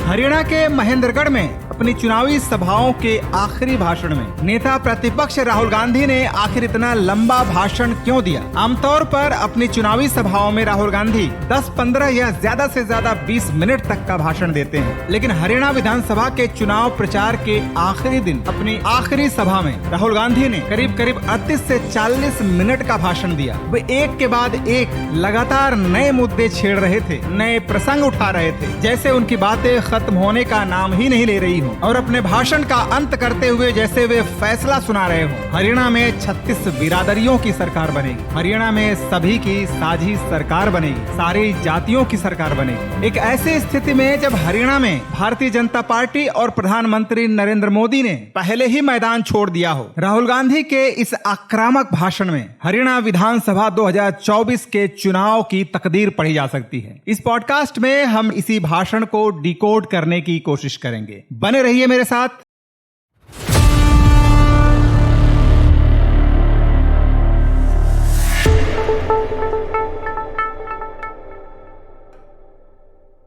हरियाणा के महेंद्रगढ़ में अपनी चुनावी सभाओं के आखिरी भाषण में नेता प्रतिपक्ष राहुल गांधी ने आखिर इतना लंबा भाषण क्यों दिया। आमतौर पर अपनी चुनावी सभाओं में राहुल गांधी 10-15 या ज्यादा से ज्यादा 20 मिनट तक का भाषण देते हैं, लेकिन हरियाणा विधानसभा के चुनाव प्रचार के आखिरी दिन अपनी आखिरी सभा में राहुल गांधी ने करीब 38 से 40 मिनट का भाषण दिया। वे एक के बाद एक लगातार नए मुद्दे छेड़ रहे थे, नए प्रसंग उठा रहे थे, जैसे उनकी बातें खत्म होने का नाम ही नहीं ले रही हो और अपने भाषण का अंत करते हुए जैसे वे फैसला सुना रहे हो। हरियाणा में 36 बिरादरियों की सरकार बनेगी, हरियाणा में सभी की साझी सरकार बनेगी, सारी जातियों की सरकार बनेगी। एक ऐसी स्थिति में जब हरियाणा में भारतीय जनता पार्टी और प्रधानमंत्री नरेंद्र मोदी ने पहले ही मैदान छोड़ दिया हो, राहुल गांधी के इस आक्रामक भाषण में हरियाणा विधानसभा 2024 के चुनाव की तकदीर पढ़ी जा सकती है। इस पॉडकास्ट में हम इसी भाषण को डिकोड करने की कोशिश करेंगे। बने रहिए मेरे साथ।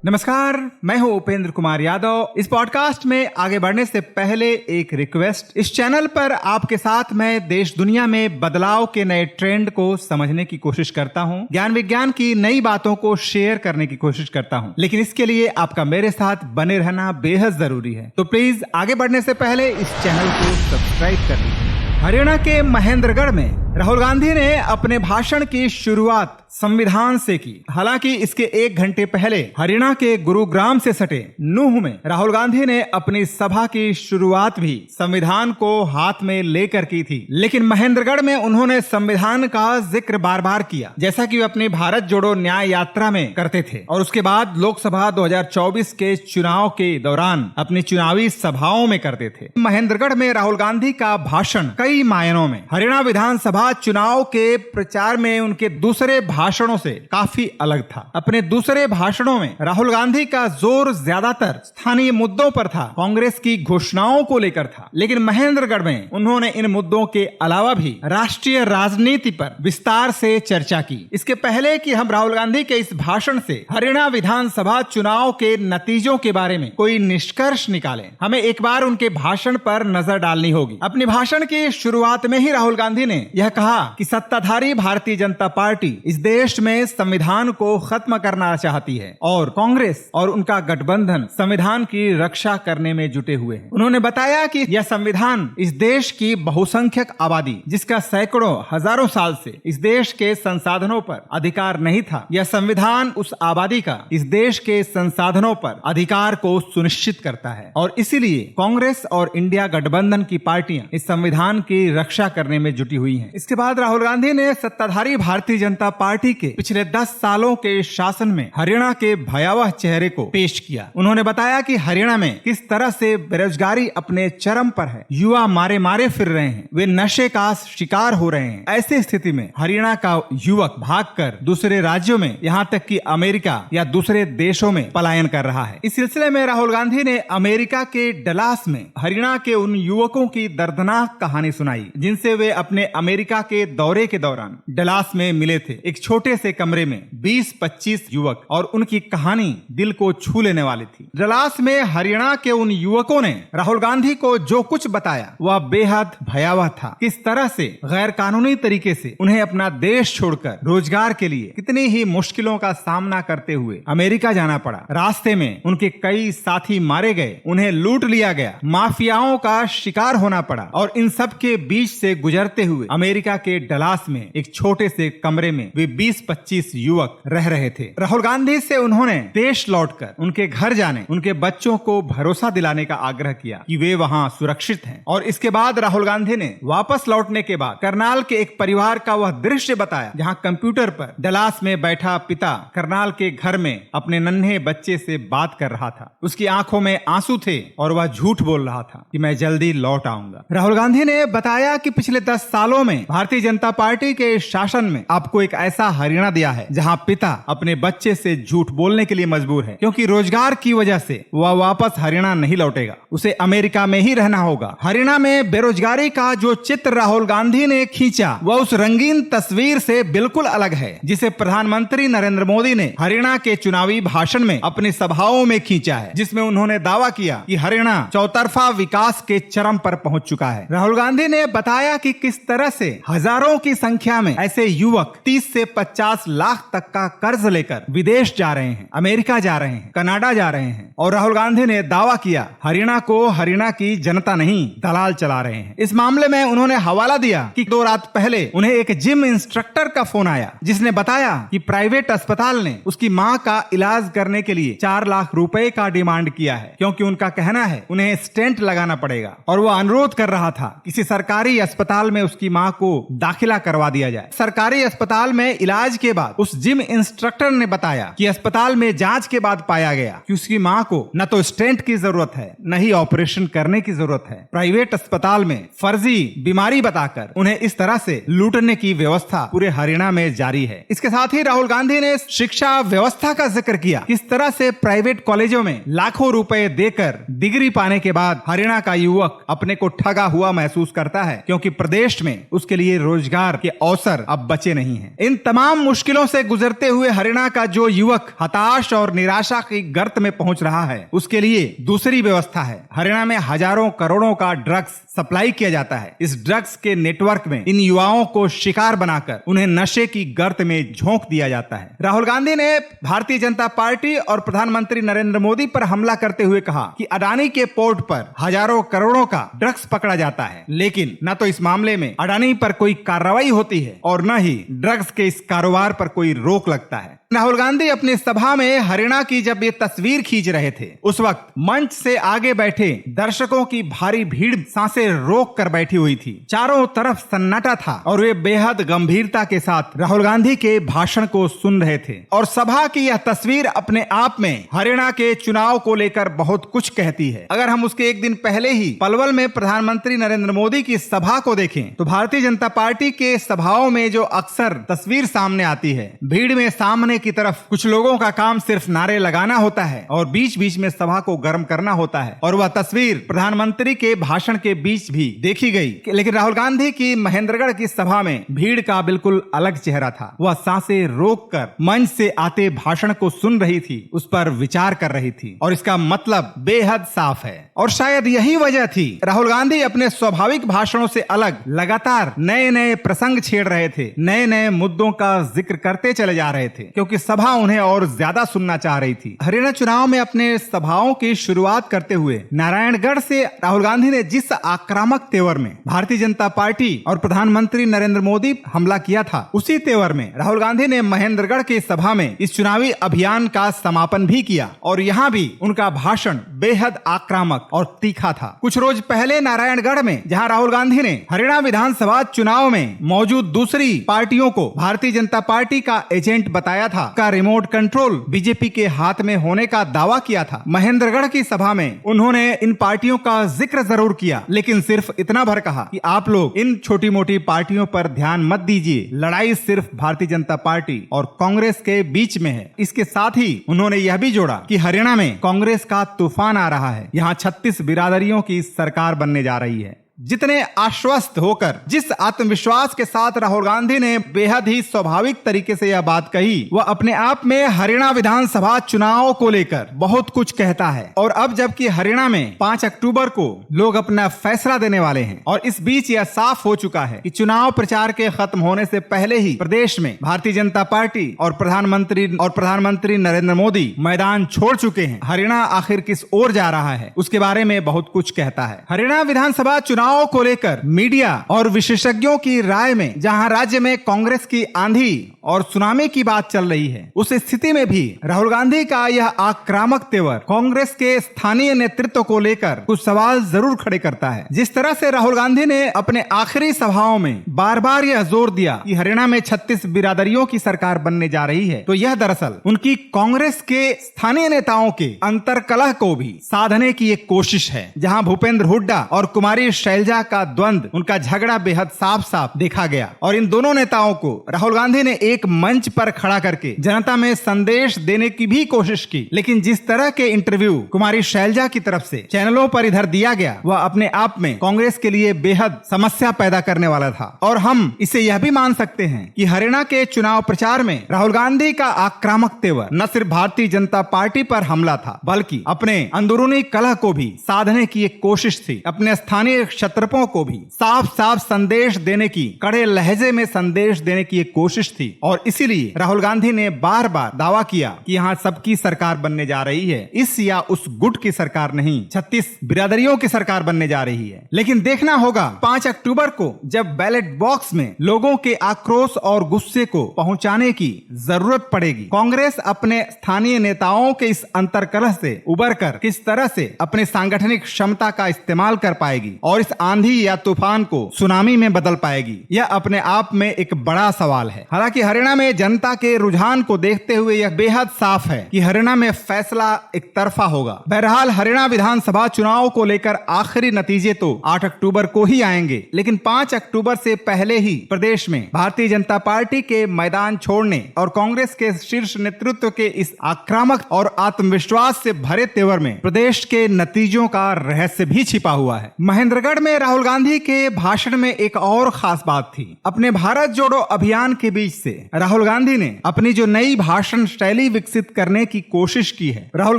नमस्कार, मैं हूं उपेंद्र कुमार यादव। इस पॉडकास्ट में आगे बढ़ने से पहले एक रिक्वेस्ट। इस चैनल पर आपके साथ मैं देश दुनिया में बदलाव के नए ट्रेंड को समझने की कोशिश करता हूं, ज्ञान विज्ञान की नई बातों को शेयर करने की कोशिश करता हूं, लेकिन इसके लिए आपका मेरे साथ बने रहना बेहद जरूरी है। तो प्लीज आगे बढ़ने से पहले इस चैनल को सब्सक्राइब कर लीजिए। हरियाणा के महेंद्रगढ़ में राहुल गांधी ने अपने भाषण की शुरुआत संविधान से की। हालांकि इसके 1 घंटे पहले हरियाणा के गुरुग्राम से सटे नूह में राहुल गांधी ने अपनी सभा की शुरुआत भी संविधान को हाथ में लेकर की थी, लेकिन महेंद्रगढ़ में उन्होंने संविधान का जिक्र बार बार किया, जैसा कि वे अपनी भारत जोड़ो न्याय यात्रा में करते थे और उसके बाद लोकसभा 2024 के चुनाव के दौरान अपनी चुनावी सभाओं में करते थे। महेंद्रगढ़ में राहुल गांधी का भाषण कई मायनों में हरियाणा विधानसभा चुनाव के प्रचार में उनके दूसरे भाषणों से काफी अलग था। अपने दूसरे भाषणों में राहुल गांधी का जोर ज्यादातर स्थानीय मुद्दों पर था, कांग्रेस की घोषणाओं को लेकर था, लेकिन महेंद्रगढ़ में उन्होंने इन मुद्दों के अलावा भी राष्ट्रीय राजनीति पर विस्तार से चर्चा की। इसके पहले कि हम राहुल गांधी के इस भाषण से हरियाणा विधानसभा चुनाव के नतीजों के बारे में कोई निष्कर्ष निकालें, हमें एक बार उनके भाषण पर नजर डालनी होगी। अपने भाषण की शुरुआत में ही राहुल गांधी ने यह कहा कि सत्ताधारी भारतीय जनता पार्टी इस देश में संविधान को खत्म करना चाहती है और कांग्रेस और उनका गठबंधन संविधान की रक्षा करने में जुटे हुए हैं। उन्होंने बताया कि यह संविधान इस देश की बहुसंख्यक आबादी, जिसका सैकड़ों हजारों साल से इस देश के संसाधनों पर अधिकार नहीं था, यह संविधान उस आबादी का इस देश के संसाधनों पर अधिकार को सुनिश्चित करता है और इसीलिए कांग्रेस और इंडिया गठबंधन की पार्टियां इस संविधान की रक्षा करने में जुटी हुई हैं। इसके बाद राहुल गांधी ने सत्ताधारी भारतीय जनता पार्टी के पिछले 10 सालों के शासन में हरियाणा के भयावह चेहरे को पेश किया। उन्होंने बताया कि हरियाणा में किस तरह से बेरोजगारी अपने चरम पर है, युवा मारे फिर रहे हैं, वे नशे का शिकार हो रहे हैं। ऐसी स्थिति में हरियाणा का युवक भागकर दूसरे राज्यों में, यहाँ तक कि अमेरिका या दूसरे देशों में पलायन कर रहा है। इस सिलसिले में राहुल गांधी ने अमेरिका के डलास में हरियाणा के उन युवकों की दर्दनाक कहानी सुनाई जिनसे वे अपने अमेरिका के दौरे के दौरान डलास में मिले थे। एक छोटे से कमरे में 20-25 युवक और उनकी कहानी दिल को छू लेने वाली थी। डलास में हरियाणा के उन युवकों ने राहुल गांधी को जो कुछ बताया वह बेहद भयावह था। किस तरह से गैर कानूनी तरीके से उन्हें अपना देश छोड़कर रोजगार के लिए कितनी ही मुश्किलों का सामना करते हुए अमेरिका जाना पड़ा। रास्ते में उनके कई साथी मारे गए, उन्हें लूट लिया गया, माफियाओं का शिकार होना पड़ा और इन सब के बीच से गुजरते हुए अमेरिका के डलास में एक छोटे से कमरे में वे 20-25 युवक रह रहे थे। राहुल गांधी से उन्होंने देश लौटकर उनके घर जाने, उनके बच्चों को भरोसा दिलाने का आग्रह किया कि वे वहां सुरक्षित हैं और इसके बाद राहुल गांधी ने वापस लौटने के बाद करनाल के एक परिवार का वह दृश्य बताया जहां कंप्यूटर पर डलास में बैठा पिता करनाल के घर में अपने नन्हे बच्चे से बात कर रहा था। उसकी आंखों में आंसू थे और वह झूठ बोल रहा था कि मैं जल्दी लौट आऊंगा। राहुल गांधी ने बताया कि पिछले 10 सालों में भारतीय जनता पार्टी के शासन में आपको एक ऐसा हरियाणा दिया है जहां पिता अपने बच्चे से झूठ बोलने के लिए मजबूर है, क्योंकि रोजगार की वजह से वह वापस हरियाणा नहीं लौटेगा, उसे अमेरिका में ही रहना होगा। हरियाणा में बेरोजगारी का जो चित्र राहुल गांधी ने खींचा वह उस रंगीन तस्वीर से बिल्कुल अलग है जिसे प्रधानमंत्री नरेंद्र मोदी ने हरियाणा के चुनावी भाषण में अपनी सभाओं में खींचा है, जिसमें उन्होंने दावा किया कि हरियाणा चौतरफा विकास के चरम पर पहुंच चुका है। राहुल गांधी ने बताया कि किस तरह से हजारों की संख्या में ऐसे युवक 30 से 50 लाख तक का कर्ज लेकर विदेश जा रहे हैं, अमेरिका जा रहे हैं, कनाडा जा रहे हैं। और राहुल गांधी ने दावा किया हरियाणा को हरियाणा की जनता नहीं दलाल चला रहे हैं। इस मामले में उन्होंने हवाला दिया कि 2 रात पहले उन्हें एक जिम इंस्ट्रक्टर का फोन आया जिसने बताया कि प्राइवेट अस्पताल ने उसकी मां का इलाज करने के लिए 4 लाख रुपए का डिमांड किया है, क्योंकि उनका कहना है उन्हें स्टेंट लगाना पड़ेगा और वह अनुरोध कर रहा था किसी सरकारी अस्पताल में उसकी मां को दाखिला करवा दिया जाए। सरकारी अस्पताल में इलाज के बाद उस जिम इंस्ट्रक्टर ने बताया कि अस्पताल में जांच के बाद पाया गया कि उसकी मां को न तो स्टेंट की जरूरत है न ही ऑपरेशन करने की जरूरत है। प्राइवेट अस्पताल में फर्जी बीमारी बताकर उन्हें इस तरह से लूटने की व्यवस्था पूरे हरियाणा में जारी है। इसके साथ ही राहुल गांधी ने शिक्षा व्यवस्था का जिक्र किया, किस तरह से प्राइवेट कॉलेजों में लाखों रुपए देकर डिग्री पाने के बाद हरियाणा का युवक अपने को ठगा हुआ महसूस करता है, क्योंकि प्रदेश में उसके लिए रोजगार के अवसर अब बचे नहीं हैं। इन तमाम मुश्किलों से गुजरते हुए हरियाणा का जो युवक हताश और निराशा की गर्त में पहुंच रहा है, उसके लिए दूसरी व्यवस्था है। हरियाणा में हजारों करोड़ों का ड्रग्स सप्लाई किया जाता है। इस ड्रग्स के नेटवर्क में इन युवाओं को शिकार बनाकर उन्हें नशे की गर्त में झोंक दिया जाता है। राहुल गांधी ने भारतीय जनता पार्टी और प्रधानमंत्री नरेंद्र मोदी पर हमला करते हुए कहा कि अडानी के पोर्ट पर हजारों करोड़ों का ड्रग्स पकड़ा जाता है, लेकिन न तो इस मामले में अडानी पर कोई कार्रवाई होती है और न ही ड्रग्स के इस कारोबार पर कोई रोक लगता है। राहुल गांधी अपनी सभा में हरियाणा की जब ये तस्वीर खींच रहे थे, उस वक्त मंच से आगे बैठे दर्शकों की भारी भीड़ सांसें रोक कर बैठी हुई थी। चारों तरफ सन्नाटा था और वे बेहद गंभीरता के साथ राहुल गांधी के भाषण को सुन रहे थे। और सभा की यह तस्वीर अपने आप में हरियाणा के चुनाव को लेकर बहुत कुछ कहती है। अगर हम उसके एक दिन पहले ही पलवल में प्रधानमंत्री नरेंद्र मोदी की सभा को देखें तो भारतीय जनता पार्टी के सभाओं में जो अक्सर तस्वीर सामने आती है, भीड़ में सामने की तरफ कुछ लोगों का काम सिर्फ नारे लगाना होता है और बीच बीच में सभा को गर्म करना होता है। और वह तस्वीर प्रधानमंत्री के भाषण के बीच भी देखी गई, लेकिन राहुल गांधी की महेंद्रगढ़ की सभा में भीड़ का बिल्कुल अलग चेहरा था। वह सांसें रोककर मंच से आते भाषण को सुन रही थी, उस पर विचार कर रही थी और इसका मतलब बेहद साफ है। और शायद यही वजह थी राहुल गांधी अपने स्वाभाविक भाषणों से अलग लगातार नए नए प्रसंग छेड़ रहे थे, नए नए मुद्दों का जिक्र करते चले जा रहे थे, क्योंकि सभा उन्हें और ज्यादा सुनना चाह रही थी। हरियाणा चुनाव में अपने सभाओं की शुरुआत करते हुए नारायणगढ़ से राहुल गांधी ने जिस आक्रामक तेवर में भारतीय जनता पार्टी और प्रधानमंत्री नरेंद्र मोदी हमला किया था, उसी तेवर में राहुल गांधी ने महेंद्रगढ़ की सभा में इस चुनावी अभियान का समापन भी किया और यहाँ भी उनका भाषण बेहद आक्रामक और तीखा था। कुछ रोज पहले नारायणगढ़ में जहाँ राहुल गांधी ने हरियाणा विधानसभा चुनाव में मौजूद दूसरी पार्टियों को भारतीय जनता पार्टी का एजेंट बताया था, का रिमोट कंट्रोल बीजेपी के हाथ में होने का दावा किया था, महेंद्रगढ़ की सभा में उन्होंने इन पार्टियों का जिक्र जरूर किया, लेकिन सिर्फ इतना भर कहा कि आप लोग इन छोटी मोटी पार्टियों पर ध्यान मत दीजिए, लड़ाई सिर्फ भारतीय जनता पार्टी और कांग्रेस के बीच में है। इसके साथ ही उन्होंने यह भी जोड़ा कि हरियाणा में कांग्रेस का तूफान आ रहा है, यहाँ 36 बिरादरियों की सरकार बनने जा रही है। जितने आश्वस्त होकर, जिस आत्मविश्वास के साथ राहुल गांधी ने बेहद ही स्वाभाविक तरीके से यह बात कही, वह अपने आप में हरियाणा विधानसभा चुनाव को लेकर बहुत कुछ कहता है। और अब जबकि हरियाणा में 5 अक्टूबर को लोग अपना फैसला देने वाले हैं और इस बीच यह साफ हो चुका है कि चुनाव प्रचार के खत्म होने से पहले ही प्रदेश में भारतीय जनता पार्टी और प्रधानमंत्री नरेंद्र मोदी मैदान छोड़ चुके हैं। हरियाणा आखिर किस ओर जा रहा है, उसके बारे में बहुत कुछ कहता है। हरियाणा विधानसभा चुनाव को लेकर मीडिया और विशेषज्ञों की राय में जहां राज्य में कांग्रेस की आंधी और सुनामी की बात चल रही है, उस स्थिति में भी राहुल गांधी का यह आक्रामक तेवर कांग्रेस के स्थानीय नेतृत्व को लेकर कुछ सवाल जरूर खड़े करता है। जिस तरह से राहुल गांधी ने अपने आखिरी सभाओं में बार बार यह जोर दिया कि हरियाणा में 36 बिरादरियों की सरकार बनने जा रही है, तो यह दरअसल उनकी कांग्रेस के स्थानीय नेताओं के अंतरकलह को भी साधने की एक कोशिश है, जहां भूपेंद्र हुड्डा और कुमारी शैलजा का द्वंद्व, उनका झगड़ा बेहद साफ साफ देखा गया। और इन दोनों नेताओं को राहुल गांधी ने एक मंच पर खड़ा करके जनता में संदेश देने की भी कोशिश की, लेकिन जिस तरह के इंटरव्यू कुमारी शैलजा की तरफ से चैनलों पर इधर दिया गया, वह अपने आप में कांग्रेस के लिए बेहद समस्या पैदा करने वाला था। और हम इसे यह भी मान सकते हैं कि हरियाणा के चुनाव प्रचार में राहुल गांधी का आक्रामक तेवर न सिर्फ भारतीय जनता पार्टी पर हमला था, बल्कि अपने अंदरूनी कलह को भी साधने की एक कोशिश थी। अपने स्थानीय क्षत्रपों को भी साफ साफ संदेश देने की, कड़े लहजे में संदेश देने की एक कोशिश थी। और इसीलिए राहुल गांधी ने बार बार दावा किया कि यहाँ सबकी सरकार बनने जा रही है, इस या उस गुट की सरकार नहीं, 36 बिरादरियों की सरकार बनने जा रही है। लेकिन देखना होगा 5 अक्टूबर को जब बैलेट बॉक्स में लोगों के आक्रोश और गुस्से को पहुंचाने की जरूरत पड़ेगी, कांग्रेस अपने स्थानीय नेताओं के इस अंतरकलह से उबरकर किस तरह से अपने सांगठनिक क्षमता का इस्तेमाल कर पाएगी और इस आंधी या तूफान को सुनामी में बदल पाएगी, यह अपने आप में एक बड़ा सवाल है। हालांकि हरियाणा में जनता के रुझान को देखते हुए यह बेहद साफ है कि हरियाणा में फैसला एक तरफा होगा। बहरहाल हरियाणा विधानसभा चुनाव को लेकर आखिरी नतीजे तो 8 अक्टूबर को ही आएंगे, लेकिन 5 अक्टूबर से पहले ही प्रदेश में भारतीय जनता पार्टी के मैदान छोड़ने और कांग्रेस के शीर्ष नेतृत्व के इस आक्रामक और आत्मविश्वास से भरे तेवर में प्रदेश के नतीजों का रहस्य भी छिपा हुआ है। महेंद्रगढ़ में राहुल गांधी के भाषण में एक और खास बात थी। अपने भारत जोड़ो अभियान के बीच से राहुल गांधी ने अपनी जो नई भाषण शैली विकसित करने की कोशिश की है, राहुल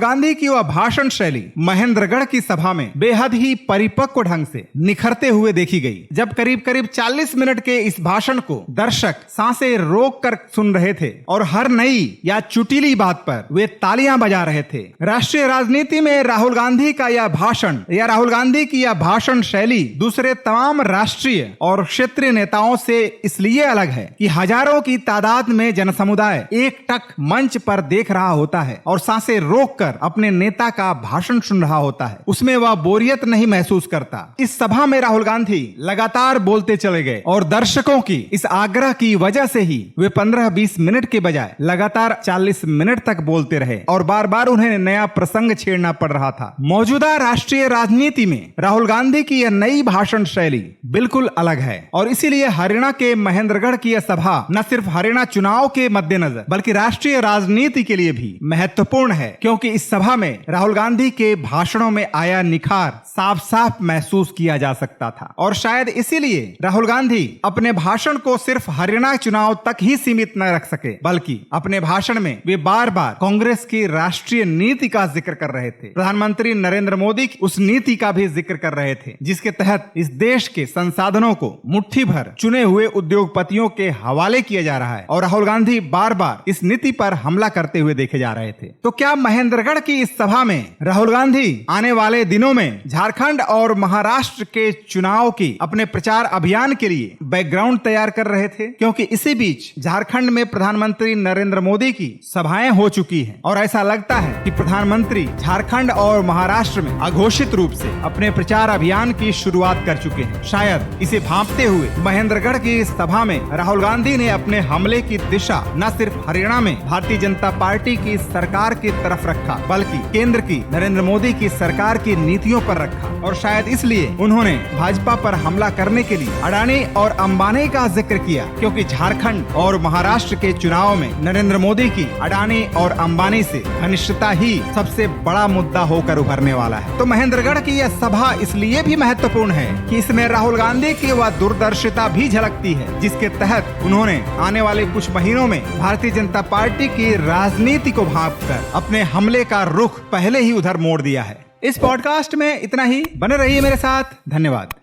गांधी की वह भाषण शैली महेंद्रगढ़ की सभा में बेहद ही परिपक्व ढंग से निखरते हुए देखी गई। जब करीब करीब 40 मिनट के इस भाषण को दर्शक सांसें रोक कर सुन रहे थे और हर नई या चुटीली बात पर वे तालियां बजा रहे थे। राष्ट्रीय राजनीति में राहुल गांधी का यह भाषण या राहुल गांधी की यह भाषण शैली दूसरे तमाम राष्ट्रीय और क्षेत्रीय नेताओं से इसलिए अलग है कि हजारों की तादाद में जनसमुदाय एक टक मंच पर देख रहा होता है और सांसें रोककर अपने नेता का भाषण सुन रहा होता है। उसमें वह बोरियत नहीं महसूस करता। इस सभा में राहुल गांधी लगातार बोलते चले गए और दर्शकों की इस आग्रह की वजह से ही वे 15-20 मिनट के बजाय लगातार 40 मिनट तक बोलते रहे और बार बार उन्हें नया प्रसंग छेड़ना पड़ रहा था। मौजूदा राष्ट्रीय राजनीति में राहुल गांधी की यह नई भाषण शैली बिल्कुल अलग है और इसीलिए हरियाणा के महेंद्रगढ़ की यह सभा न सिर्फ हरियाणा चुनाव के मद्देनजर बल्कि राष्ट्रीय राजनीति के लिए भी महत्वपूर्ण है, क्योंकि इस सभा में राहुल गांधी के भाषणों में आया निखार साफ साफ महसूस किया जा सकता था। और शायद इसीलिए राहुल गांधी अपने भाषण को सिर्फ हरियाणा चुनाव तक ही सीमित न रख सके, बल्कि अपने भाषण में वे बार बार कांग्रेस की राष्ट्रीय नीति का जिक्र कर रहे थे। प्रधानमंत्री नरेंद्र मोदी उस नीति का भी जिक्र कर रहे थे, जिसके तहत इस देश के संसाधनों को मुट्ठी भर चुने हुए उद्योगपतियों के हवाले किया जा रहा है और राहुल गांधी बार बार इस नीति पर हमला करते हुए देखे जा रहे थे। तो क्या महेंद्रगढ़ की इस सभा में राहुल गांधी आने वाले दिनों में झारखंड और महाराष्ट्र के चुनाव की अपने प्रचार अभियान के लिए बैकग्राउंड तैयार कर रहे थे? क्योंकि इसी बीच झारखंड में प्रधानमंत्री नरेंद्र मोदी की सभाएं हो चुकी हैं और ऐसा लगता है कि प्रधानमंत्री झारखंड और महाराष्ट्र में अघोषित रूप से अपने प्रचार अभियान की शुरुआत कर चुके हैं। शायद इसे भांपते हुए महेंद्रगढ़ की इस सभा में राहुल गांधी ने अपने हमले की दिशा न सिर्फ हरियाणा में भारतीय जनता पार्टी की सरकार की तरफ रखा, बल्कि केंद्र की नरेंद्र मोदी की सरकार की नीतियों पर रखा। और शायद इसलिए उन्होंने भाजपा पर हमला करने के लिए अडानी और अंबानी का जिक्र किया, क्योंकि झारखंड और महाराष्ट्र के चुनाव में नरेंद्र मोदी की अडानी और अंबानी से घनिष्ठता ही सबसे बड़ा मुद्दा होकर उभरने वाला है। तो महेंद्रगढ़ की यह सभा इसलिए भी महत्वपूर्ण है कि इसमें राहुल गांधी की वह दूरदर्शिता भी झलकती है, जिसके तहत उन्होंने आने वाले कुछ महीनों में भारतीय जनता पार्टी की राजनीति को भांपकर अपने हमले का रुख पहले ही उधर मोड़ दिया है। इस पॉडकास्ट में इतना ही। बने रहिए मेरे साथ। धन्यवाद।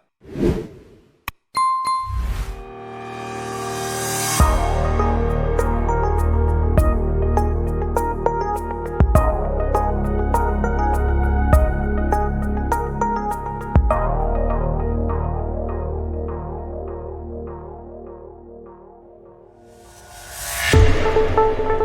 है।